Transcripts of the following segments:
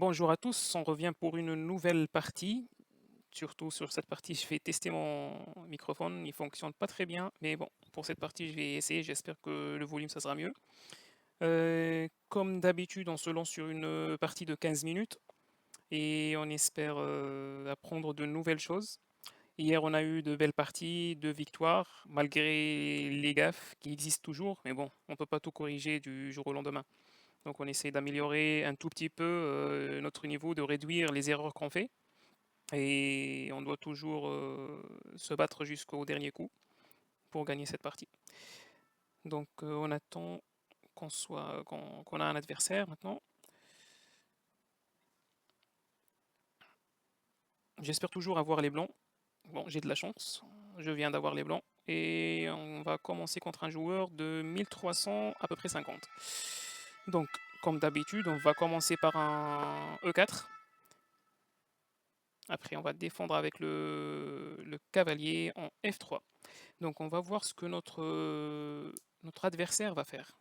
Bonjour à tous, on revient pour une nouvelle partie. Surtout sur cette partie, je vais tester mon microphone. Il fonctionne pas très bien, mais bon, pour cette partie, je vais essayer. J'espère que le volume, ça sera mieux. Comme d'habitude, on se lance sur une partie de 15 minutes et on espère apprendre de nouvelles choses. Hier, on a eu de belles parties, de victoires, malgré les gaffes qui existent toujours. Mais bon, on peut pas tout corriger du jour au lendemain. Donc, on essaie d'améliorer un tout petit peu notre niveau, de réduire les erreurs qu'on fait. Et on doit toujours se battre jusqu'au dernier coup pour gagner cette partie. Donc on attend qu'on a un adversaire maintenant. J'espère toujours avoir les blancs. Bon, j'ai de la chance. Je viens d'avoir les blancs. Et on va commencer contre un joueur de 1300 à peu près 50. Donc, comme d'habitude, on va commencer par un E4. Après, on va défendre avec le cavalier en F3. Donc, on va voir ce que notre adversaire va faire.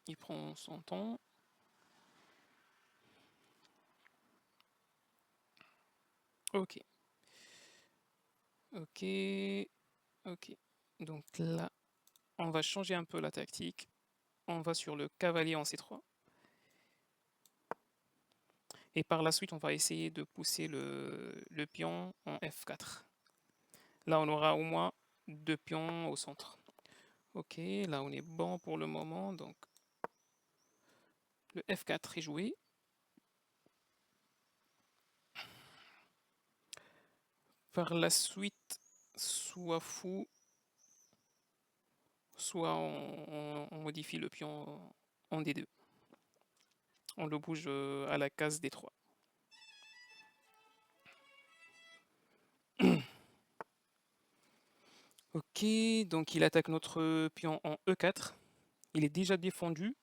Il prend son temps. Ok, ok, ok. Donc là, on va changer un peu la tactique. On va sur le cavalier en C3. Et par la suite, on va essayer de pousser le pion en F4. Là, on aura au moins deux pions au centre. Ok, là, on est bon pour le moment. Donc, le F4 est joué. Par la suite, soit fou, soit on modifie le pion en D2. On le bouge à la case D3. Ok, donc il attaque notre pion en E4. Il est déjà défendu.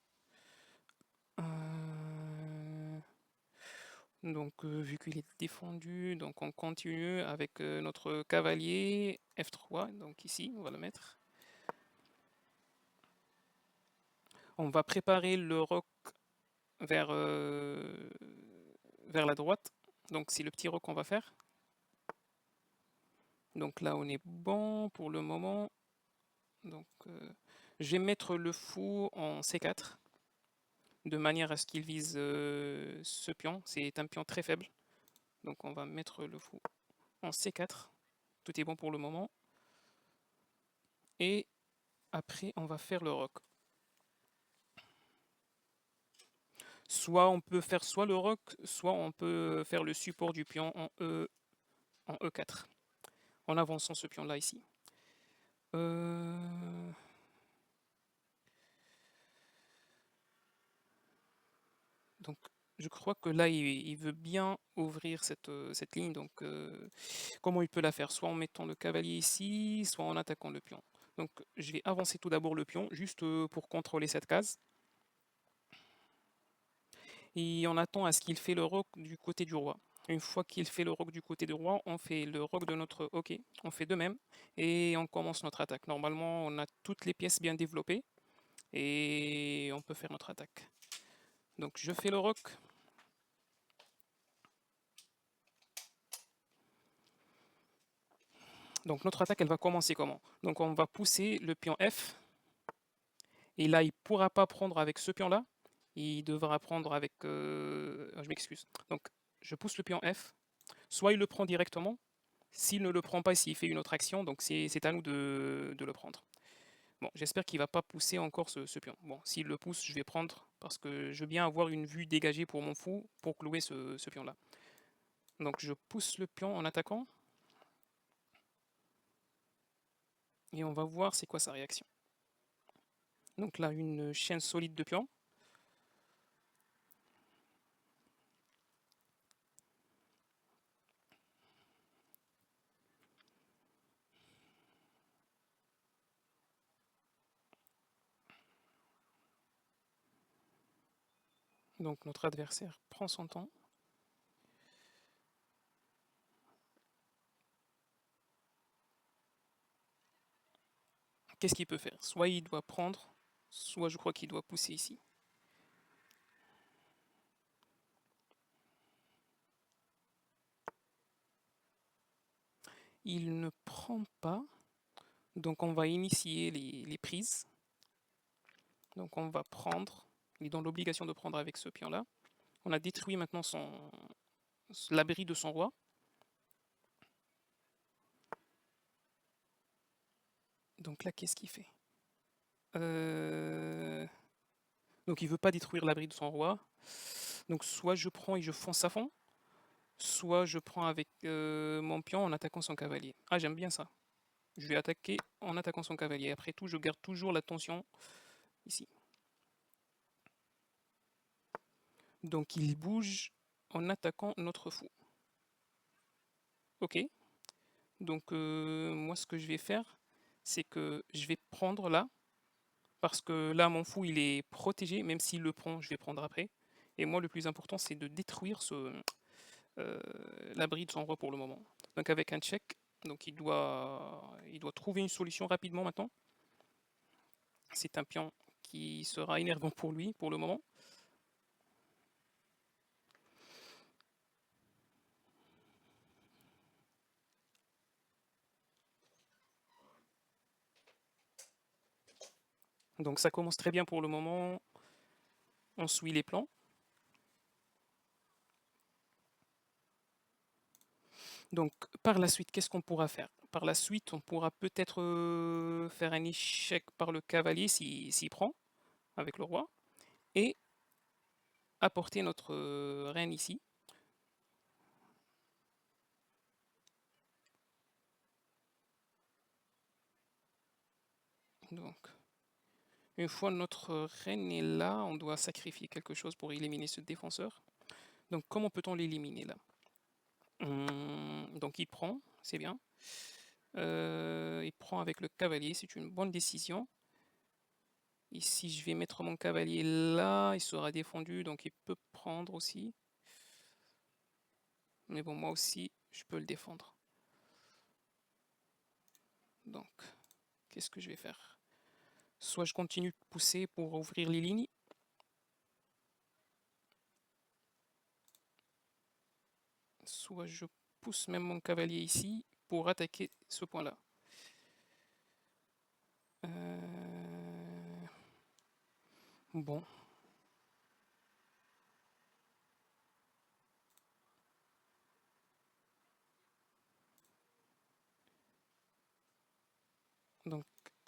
Euh, Donc vu qu'il est défendu, donc on continue avec notre cavalier F3. Donc ici, on va le mettre. On va préparer le roc vers, vers la droite. Donc c'est le petit roc qu'on va faire. Donc là, on est bon pour le moment. Donc je vais mettre le fou en C4 de manière à ce qu'il vise ce pion. C'est un pion très faible. Donc on va mettre le fou en C4. Tout est bon pour le moment. Et après, on va faire le roc. Soit on peut faire soit le roc, soit on peut faire le support du pion en E4. En avançant ce pion-là ici. Euh, Donc je crois que là, il veut bien ouvrir cette ligne. Donc comment il peut la faire? Soit en mettant le cavalier ici, soit en attaquant le pion. Donc je vais avancer tout d'abord le pion, juste pour contrôler cette case. Et on attend à ce qu'il fait le roc du côté du roi. Une fois qu'il fait le roc du côté du roi, on fait le roc de notre OK. On fait de même et on commence notre attaque. Normalement, on a toutes les pièces bien développées et on peut faire notre attaque. Donc je fais le roc. Donc notre attaque, elle va commencer comment? Donc on va pousser le pion F. Et là, il ne pourra pas prendre avec ce pion-là. Il devra prendre avec... je m'excuse. Donc je pousse le pion F. Soit il le prend directement. S'il ne le prend pas, s'il fait une autre action, donc c'est à nous de le prendre. Bon, j'espère qu'il ne va pas pousser encore ce pion. Bon, s'il le pousse, je vais prendre parce que je veux bien avoir une vue dégagée pour mon fou pour clouer ce pion-là. Donc je pousse le pion en attaquant. Et on va voir c'est quoi sa réaction. Donc là, une chaîne solide de pions. Donc notre adversaire prend son temps. Qu'est-ce qu'il peut faire? Soit il doit prendre, soit je crois qu'il doit pousser ici. Il ne prend pas. Donc on va initier les prises. Donc on va prendre. Il est dans l'obligation de prendre avec ce pion-là. On a détruit maintenant l'abri de son roi. Donc là, qu'est-ce qu'il fait? Donc il veut pas détruire l'abri de son roi. Donc soit je prends et je fonce à fond, soit je prends avec mon pion en attaquant son cavalier. Ah, j'aime bien ça. Je vais attaquer en attaquant son cavalier. Après tout, je garde toujours la tension ici. Donc il bouge en attaquant notre fou. Ok. Donc moi, ce que je vais faire, c'est que je vais prendre là, parce que là, mon fou, il est protégé. Même s'il le prend, je vais prendre après. Et moi, le plus important, c'est de détruire l'abri de son roi pour le moment. Donc avec un check, donc il doit trouver une solution rapidement maintenant. C'est un pion qui sera énervant pour lui pour le moment. Donc ça commence très bien pour le moment. On suit les plans. Donc par la suite, qu'est-ce qu'on pourra faire? Par la suite, on pourra peut-être faire un échec par le cavalier s'il prend avec le roi et apporter notre reine ici. Donc une fois notre reine est là, on doit sacrifier quelque chose pour éliminer ce défenseur. Donc comment peut-on l'éliminer là? Donc il prend, c'est bien. Il prend avec le cavalier, c'est une bonne décision. Ici, je vais mettre mon cavalier là, il sera défendu, donc il peut prendre aussi. Mais bon, moi aussi, je peux le défendre. Donc, qu'est-ce que je vais faire? Soit je continue de pousser pour ouvrir les lignes. Soit je pousse même mon cavalier ici pour attaquer ce point-là. Bon. Donc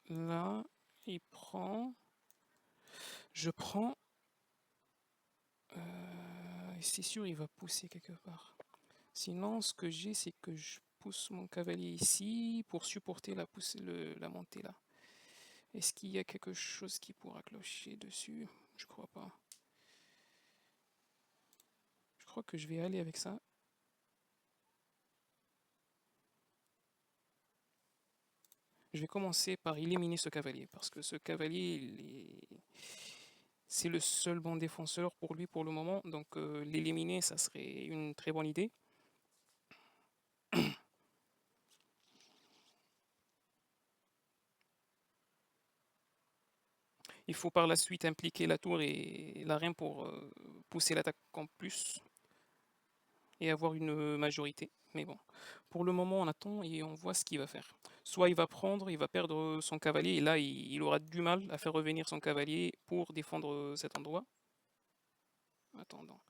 là, il prend. Je prends. C'est sûr, il va pousser quelque part. Sinon, ce que j'ai, c'est que je pousse mon cavalier ici pour supporter la montée là. Est-ce qu'il y a quelque chose qui pourra clocher dessus? Je crois pas. Je crois que je vais aller avec ça. Je vais commencer par éliminer ce cavalier, parce que ce cavalier, c'est le seul bon défenseur pour lui pour le moment, donc l'éliminer, ça serait une très bonne idée. Il faut par la suite impliquer la tour et la reine pour pousser l'attaque en plus et avoir une majorité. Mais bon, pour le moment, on attend et on voit ce qu'il va faire. Soit il va prendre, il va perdre son cavalier, et là, il aura du mal à faire revenir son cavalier pour défendre cet endroit. Attendons,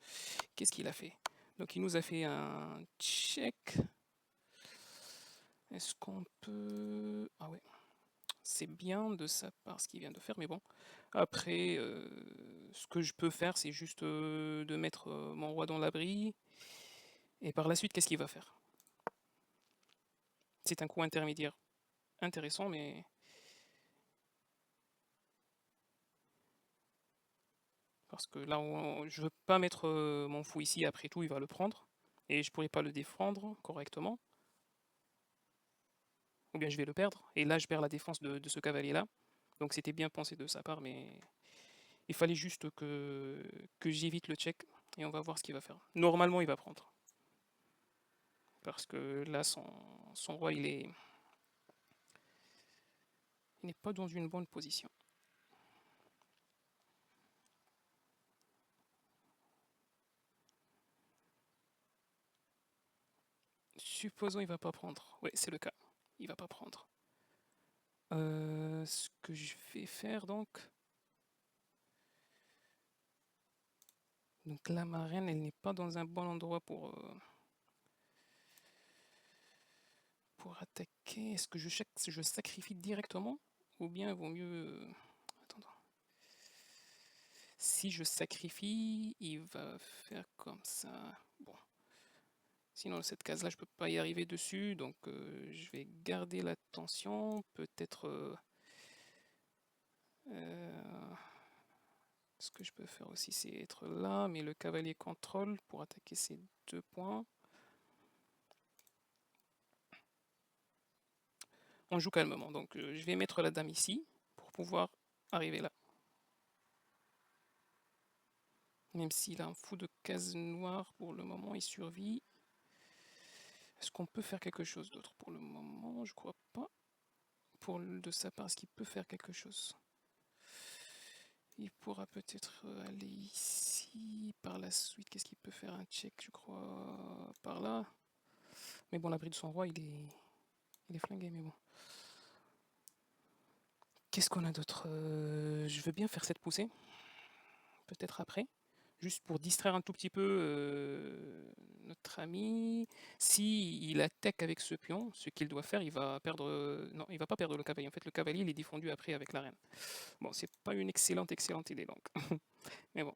qu'est-ce qu'il a fait? Donc il nous a fait un check. Est-ce qu'on peut... Ah ouais, c'est bien de sa part ce qu'il vient de faire, mais bon. Après, ce que je peux faire, c'est juste de mettre mon roi dans l'abri. Et par la suite, qu'est-ce qu'il va faire? C'est un coup intermédiaire intéressant, mais... Parce que là, je veux pas mettre mon fou ici, après tout, il va le prendre. Et je pourrais pas le défendre correctement. Ou bien je vais le perdre. Et là, je perds la défense de ce cavalier-là. Donc c'était bien pensé de sa part, mais il fallait juste que j'évite le check. Et on va voir ce qu'il va faire. Normalement, il va prendre. Parce que là, son roi, il n'est pas dans une bonne position. supposons il va pas prendre. Oui, c'est le cas. Il va pas prendre. Ce que je vais faire donc. Donc là, ma reine, elle n'est pas dans un bon endroit pour attaquer. Est-ce que je sacrifie directement? Ou bien il vaut mieux. Attends. Si je sacrifie, il va faire comme ça. Bon. Sinon, cette case-là, je peux pas y arriver dessus. Donc, je vais garder l'attention. Peut-être. Ce que je peux faire aussi, c'est être là. Mais le cavalier contrôle pour attaquer ces 2 points. On joue calmement. Donc, je vais mettre la dame ici pour pouvoir arriver là. Même s'il a un fou de case noire pour le moment, il survit. Est-ce qu'on peut faire quelque chose d'autre pour le moment? Je crois pas. De sa part, est-ce qu'il peut faire quelque chose? Il pourra peut-être aller ici. Par la suite, qu'est-ce qu'il peut faire? Un check, je crois, par là. Mais bon, l'abri de son roi, il est flingué, mais bon. Qu'est-ce qu'on a d'autre? Je veux bien faire cette poussée. Peut-être après. Juste pour distraire un tout petit peu notre ami. Si il attaque avec ce pion, ce qu'il doit faire, il va perdre. Non, il va pas perdre le cavalier. En fait, le cavalier, il est défendu après avec la reine. Bon, c'est pas une excellente idée donc. Mais bon.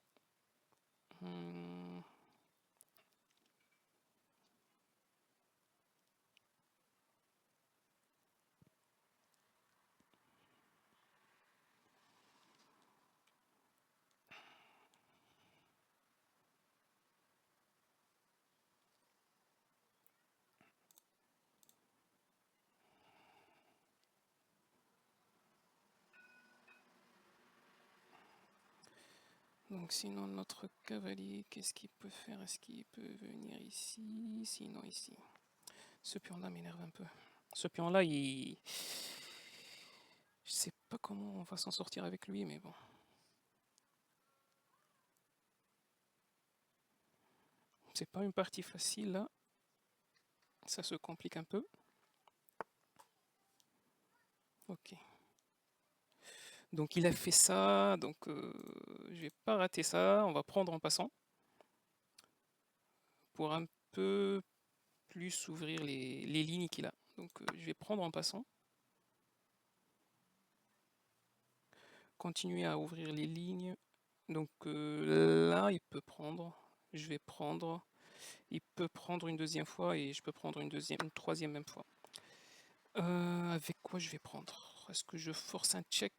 Donc sinon notre cavalier, qu'est-ce qu'il peut faire? Est-ce qu'il peut venir ici? Sinon ici. Ce pion-là m'énerve un peu. Ce pion-là, je sais pas comment on va s'en sortir avec lui, mais bon. C'est pas une partie facile là. Ça se complique un peu. Ok. Donc il a fait ça, donc je vais pas rater ça. On va prendre en passant. Pour un peu plus ouvrir les lignes qu'il a. Donc je vais prendre en passant. Continuer à ouvrir les lignes. Donc là, il peut prendre. Je vais prendre. Il peut prendre une deuxième fois et je peux prendre une troisième même fois. Avec quoi je vais prendre? Est-ce que je force un check?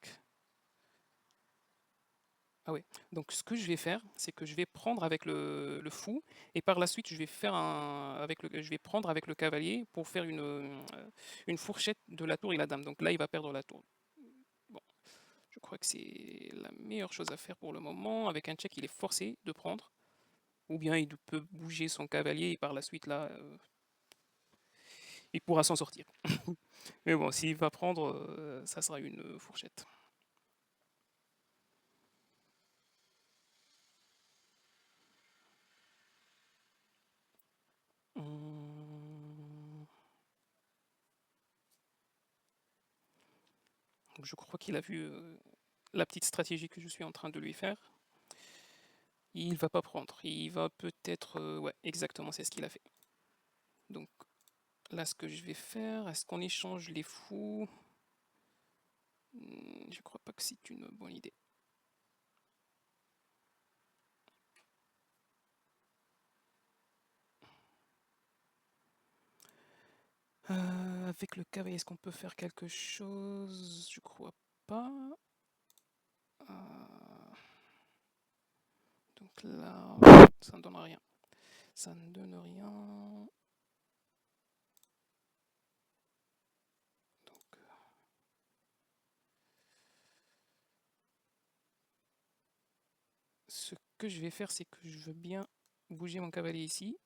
Ah ouais. Donc ce que je vais faire, c'est que je vais prendre avec le fou et par la suite je vais faire je vais prendre avec le cavalier pour faire une fourchette de la tour et la dame. Donc là, il va perdre la tour. Bon, je crois que c'est la meilleure chose à faire pour le moment. Avec un check, il est forcé de prendre. Ou bien il peut bouger son cavalier et par la suite, là, il pourra s'en sortir. Mais bon, s'il va prendre, ça sera une fourchette. Je crois qu'il a vu la petite stratégie que je suis en train de lui faire. Il va pas prendre. Il va peut-être... ouais, exactement, c'est ce qu'il a fait. Donc là, ce que je vais faire, est-ce qu'on échange les fous? Je crois pas que c'est une bonne idée. Avec le cavalier, est-ce qu'on peut faire quelque chose? Je crois pas. Donc là, ça ne donne rien. Ça ne donne rien. Donc, ce que je vais faire, c'est que je veux bien bouger mon cavalier ici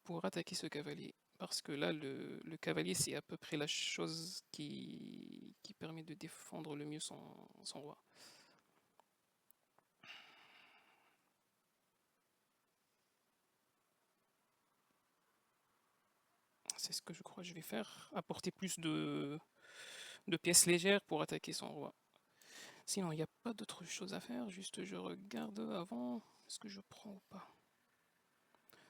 pour attaquer ce cavalier. Parce que là, le cavalier, c'est à peu près la chose qui permet de défendre le mieux son roi. ce que je crois que je vais faire. Apporter plus de pièces légères pour attaquer son roi. Sinon, il n'y a pas d'autre chose à faire. Juste, je regarde avant. Est-ce que je prends ou pas?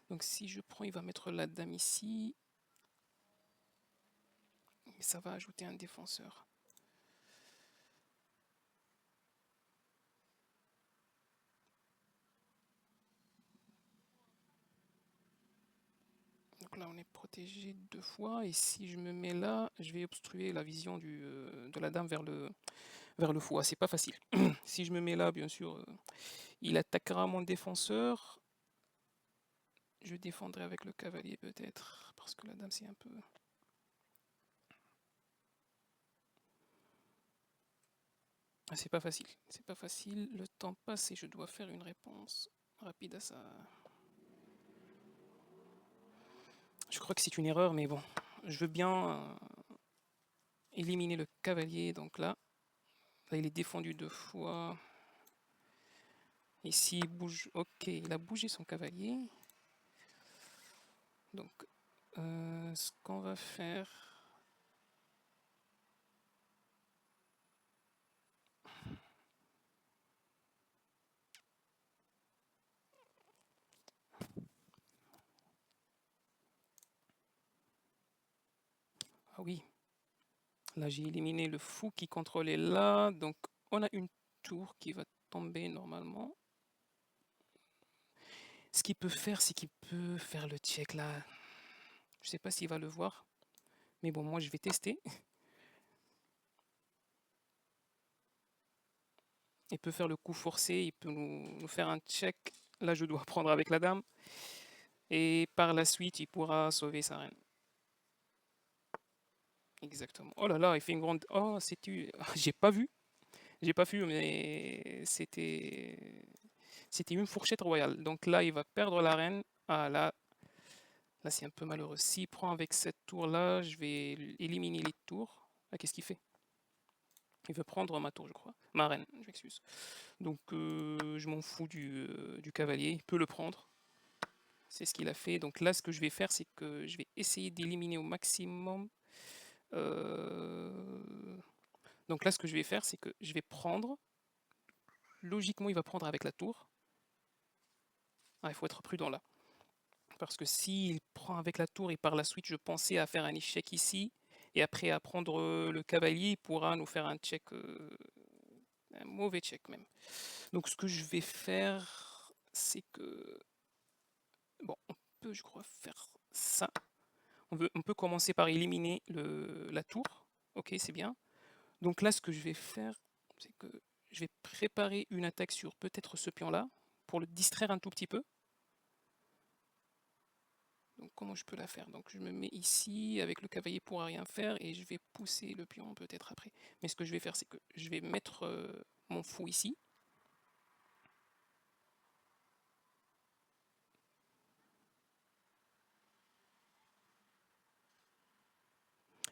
Donc, si je prends, il va mettre la dame ici. Et ça va ajouter un défenseur. Donc là, on est protégé 2 fois. Et si je me mets là, je vais obstruer la vision de la dame vers le fou. Ah, c'est pas facile. Si je me mets là, bien sûr, il attaquera mon défenseur. Je défendrai avec le cavalier peut-être. Parce que la dame, c'est un peu... Ah, c'est pas facile. C'est pas facile. Le temps passe et je dois faire une réponse rapide à ça. Je crois que c'est une erreur, mais bon. Je veux bien éliminer le cavalier. Donc là, il est défendu 2 fois. Ici, il bouge. Ok, il a bougé son cavalier. Donc, ce qu'on va faire... Ah oui, là j'ai éliminé le fou qui contrôlait là. Donc, on a une tour qui va tomber normalement. Ce qu'il peut faire, c'est qu'il peut faire le check là. Je sais pas s'il va le voir. Mais bon, moi je vais tester. Il peut faire le coup forcé, il peut nous faire un check. Là, je dois prendre avec la dame. Et par la suite, il pourra sauver sa reine. Exactement. Oh là là, il fait une grande. Oh, c'était. J'ai pas vu. J'ai pas vu, mais c'était une fourchette royale. Donc là, il va perdre la reine. Ah là c'est un peu malheureux. S'il prend avec cette tour-là, je vais éliminer les tours. Ah, qu'est-ce qu'il fait? Il veut prendre ma tour, je crois. Ma reine, je m'excuse. Donc je m'en fous du cavalier. Il peut le prendre. C'est ce qu'il a fait. Donc là, ce que je vais faire, c'est que je vais essayer d'éliminer au maximum. Donc là, ce que je vais faire, c'est que je vais prendre. Logiquement, il va prendre avec la tour. Ah, il faut être prudent là. Parce que s'il prend avec la tour et par la suite, je pensais à faire un échec ici. Et après, à prendre le cavalier, il pourra nous faire un check. Un mauvais check même. Donc ce que je vais faire, c'est que... Bon, on peut, je crois, faire ça. On peut commencer par éliminer la tour. Ok, c'est bien. Donc là, ce que je vais faire, c'est que je vais préparer une attaque sur peut-être ce pion-là, pour le distraire un tout petit peu. Donc comment je peux la faire? Donc je me mets ici, avec le cavalier il pourra rien faire, et je vais pousser le pion peut-être après. Mais ce que je vais faire, c'est que je vais mettre mon fou ici.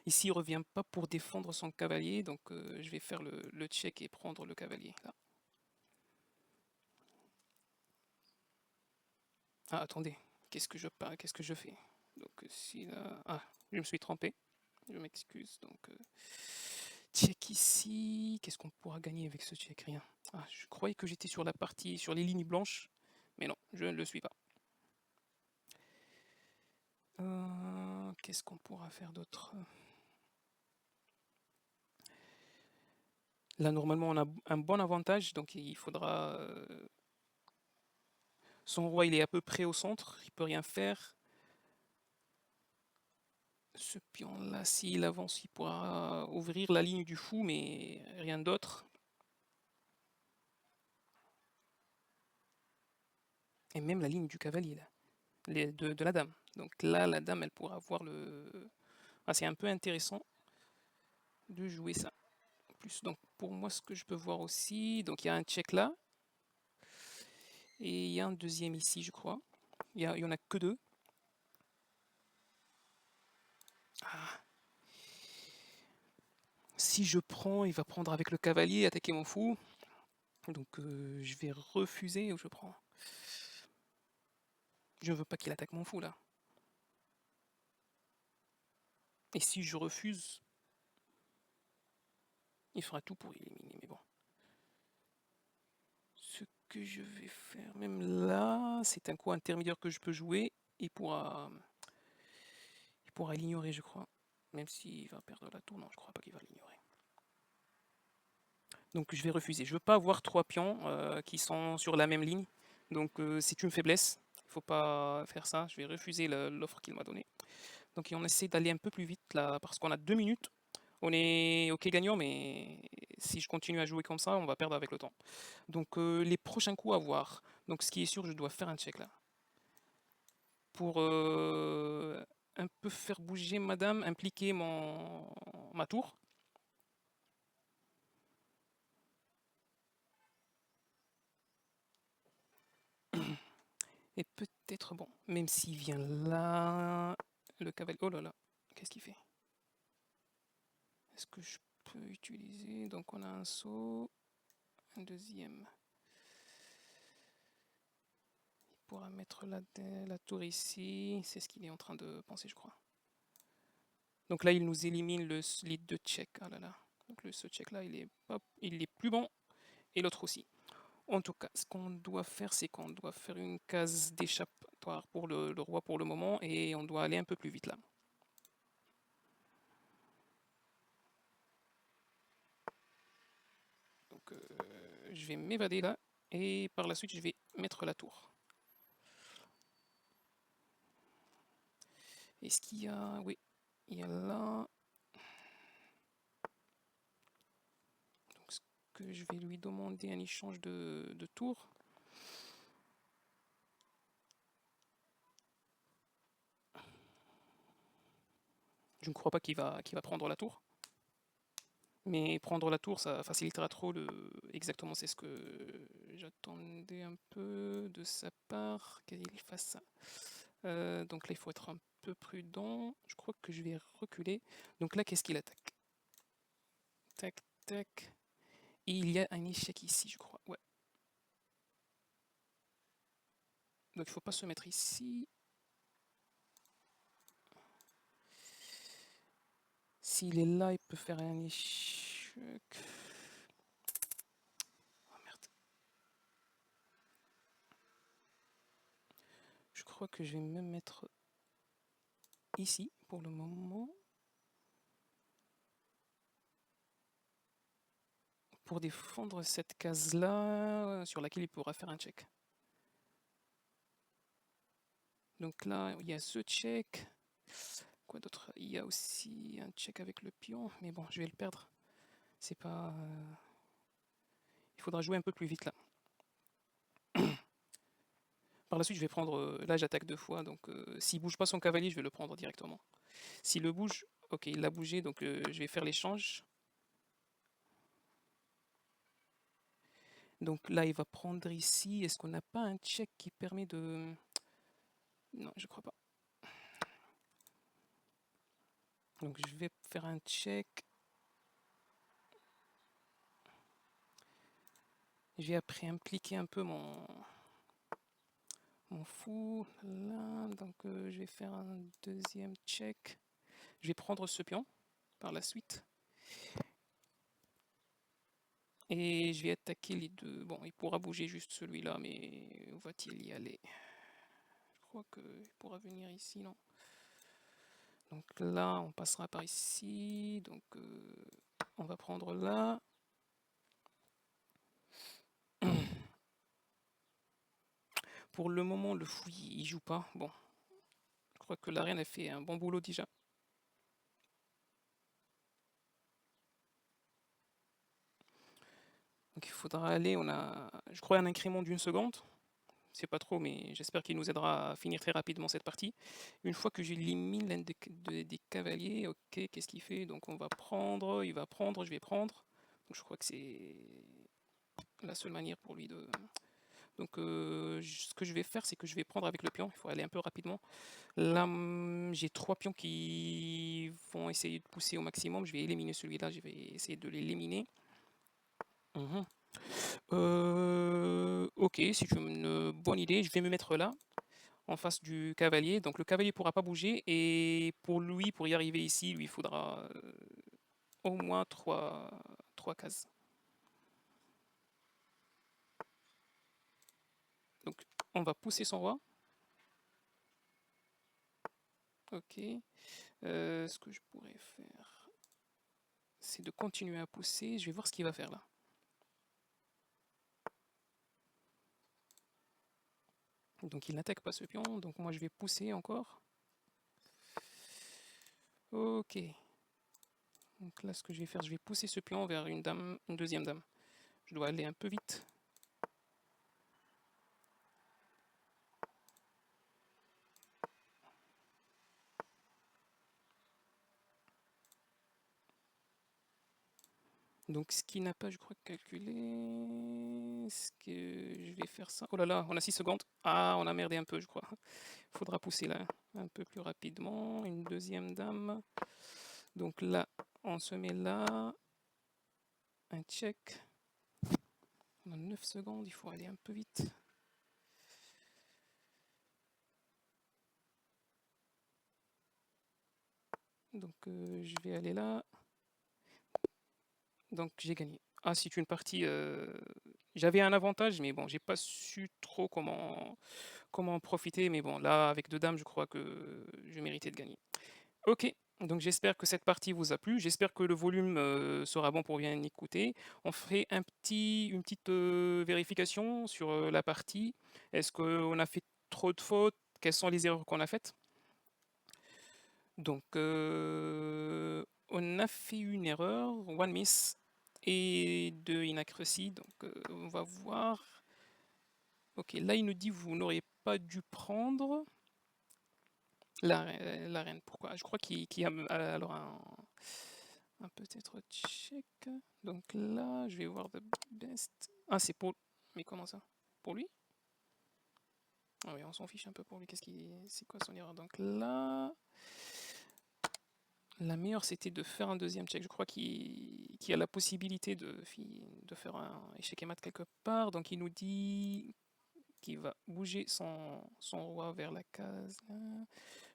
Ici, il ne revient pas pour défendre son cavalier, donc je vais faire le check et prendre le cavalier. Là. Ah, attendez, qu'est-ce que je fais? Donc si là... Ah, je me suis trompé, je m'excuse. Donc check ici, qu'est-ce qu'on pourra gagner avec ce check? Rien. Ah, je croyais que j'étais sur la partie, sur les lignes blanches, mais non, je ne le suis pas. Qu'est-ce qu'on pourra faire d'autre? Là, normalement, on a un bon avantage, donc il faudra... Son roi, il est à peu près au centre, il peut rien faire. Ce pion-là, s'il avance, il pourra ouvrir la ligne du fou, mais rien d'autre. Et même la ligne du cavalier, là, de la dame. Donc là, la dame, elle pourra voir le... Ah, c'est un peu intéressant de jouer ça. En plus, donc pour moi, ce que je peux voir aussi, donc il y a un check là, et il y a un deuxième ici, je crois. Il y en a que 2. Ah. Si je prends, il va prendre avec le cavalier, attaquer mon fou. Donc je vais refuser ou je prends. Je ne veux pas qu'il attaque mon fou là. Et si je refuse, il fera tout pour éliminer, mais bon. Ce que je vais faire, même là, c'est un coup intermédiaire que je peux jouer. Il pourra l'ignorer, je crois. Même s'il va perdre la tour, non, je crois pas qu'il va l'ignorer. Donc je vais refuser. Je veux pas avoir 3 pions qui sont sur la même ligne. Donc c'est une faiblesse. Il faut pas faire ça. Je vais refuser l'offre qu'il m'a donnée. Donc on essaie d'aller un peu plus vite là parce qu'on a 2 minutes. On est ok gagnant, mais si je continue à jouer comme ça, on va perdre avec le temps. Donc les prochains coups à voir. Donc ce qui est sûr, je dois faire un check là. Pour un peu faire bouger madame, impliquer ma tour. Et peut-être, bon, même s'il vient là, le cavalier... Oh là là, qu'est-ce qu'il fait? Est-ce que je peux utiliser... Donc on a un saut, un deuxième. Il pourra mettre la tour ici, c'est ce qu'il est en train de penser, je crois. Donc là, il nous élimine le lead de check. Ah là là. Donc ce check là, il est plus bon, et l'autre aussi. En tout cas, ce qu'on doit faire, c'est qu'on doit faire une case d'échappatoire pour le roi pour le moment, et on doit aller un peu plus vite là. Donc je vais m'évader là, et par la suite, je vais mettre la tour. Est-ce qu'il y a... Oui, il y a là... Donc ce que je vais lui demander un échange de tour. Je ne crois pas qu'il va prendre la tour. Mais prendre la tour, ça facilitera trop exactement, c'est ce que j'attendais un peu de sa part, qu'il fasse ça. Donc là, il faut être un peu prudent. Je crois que je vais reculer. Donc là, qu'est-ce qu'il attaque? Tac, tac. Et il y a un échec ici, je crois. Ouais. Donc il ne faut pas se mettre ici. S'il est là, il peut faire un échec. Oh merde. Je crois que je vais me mettre ici pour le moment. Pour défendre cette case-là sur laquelle il pourra faire un check. Donc là, il y a ce check. Quoi d'autre? Il y a aussi un check avec le pion, mais bon, je vais le perdre. C'est pas... Il faudra jouer un peu plus vite là. Par la suite, je vais prendre... là, j'attaque 2 fois, donc s'il bouge pas son cavalier, je vais le prendre directement. S'il le bouge, ok, il l'a bougé, donc je vais faire l'échange. Donc là, il va prendre ici. Est-ce qu'on n'a pas un check qui permet de... Non, je crois pas. Donc je vais faire un check. Je vais après impliquer un peu mon fou là. Donc je vais faire un deuxième check. Je vais prendre ce pion par la suite. Et je vais attaquer les deux. Bon, il pourra bouger juste celui-là, mais où va-t-il y aller? Je crois qu'il pourra venir ici, non? Donc là, on passera par ici. Donc on va prendre là. Pour le moment, le fou, il joue pas. Bon, je crois que la reine a fait un bon boulot déjà. Donc il faudra aller, on a, je crois, un incrément d'1 seconde. C'est pas trop, mais j'espère qu'il nous aidera à finir très rapidement cette partie. Une fois que j'élimine l'un des cavaliers, ok, qu'est-ce qu'il fait? Donc on va prendre, il va prendre, je vais prendre. Donc je crois que c'est la seule manière pour lui de... Donc ce que je vais faire, c'est que je vais prendre avec le pion. Il faut aller un peu rapidement. Là, j'ai 3 pions qui vont essayer de pousser au maximum. Je vais éliminer celui-là, je vais essayer de l'éliminer. Ok, c'est une bonne idée. Je vais me mettre là. en face du cavalier. Donc le cavalier pourra pas bouger. Et pour lui, pour y arriver ici, lui, il faudra au moins 3 cases. Donc on va pousser son roi. Ok. Ce que je pourrais faire, c'est de continuer à pousser. Je vais voir ce qu'il va faire là. Donc il n'attaque pas ce pion. Donc moi je vais pousser encore. Ok. Donc là ce que je vais faire, je vais pousser ce pion vers une dame, une deuxième dame. Je dois aller un peu vite. Donc ce qui n'a pas, je crois, calculé, ce que je vais faire ça. Oh là là, on a 6 secondes. Ah, on a merdé un peu, je crois. Il faudra pousser là un peu plus rapidement. Une deuxième dame. Donc là, on se met là. Un check. On a 9 secondes, il faut aller un peu vite. Donc je vais aller là. Donc j'ai gagné. Ah, c'est une partie. J'avais un avantage, mais bon, j'ai pas su trop comment en profiter. Mais bon, là, avec deux dames, je crois que je méritais de gagner. Ok, donc j'espère que cette partie vous a plu. J'espère que le volume sera bon pour bien écouter. On ferait une petite vérification sur la partie. Est-ce qu'on a fait trop de fautes? Quelles sont les erreurs qu'on a faites? Donc, on a fait une erreur, one miss et deux inaccuracy. Donc, on va voir. Ok, là, il nous dit vous n'auriez pas dû prendre la reine. Pourquoi? Je crois qu'il y a alors un peut-être check. Donc là, je vais voir the best. Ah, c'est pour. Mais comment ça? Pour lui? Ah oui, on s'en fiche un peu pour lui. C'est quoi son erreur? Donc là. La meilleure, c'était de faire un deuxième check. Je crois qu'il a la possibilité de faire un échec et mat quelque part. Donc il nous dit qu'il va bouger son roi vers la case. Là.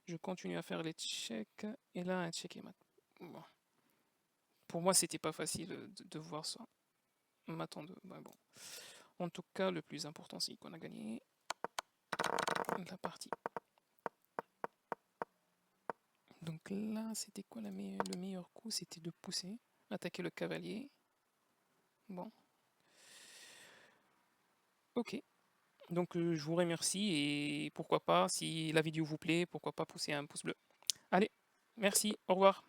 Je continue à faire les checks. Et là, un check et mat. Bon. Pour moi, c'était pas facile de voir ça. M'attendre. Bon. En tout cas, le plus important, c'est qu'on a gagné la partie. Donc là, c'était quoi le meilleur coup? C'était de pousser, attaquer le cavalier. Bon. Ok. Donc je vous remercie et pourquoi pas, si la vidéo vous plaît, pourquoi pas pousser un pouce bleu. Allez, merci, au revoir.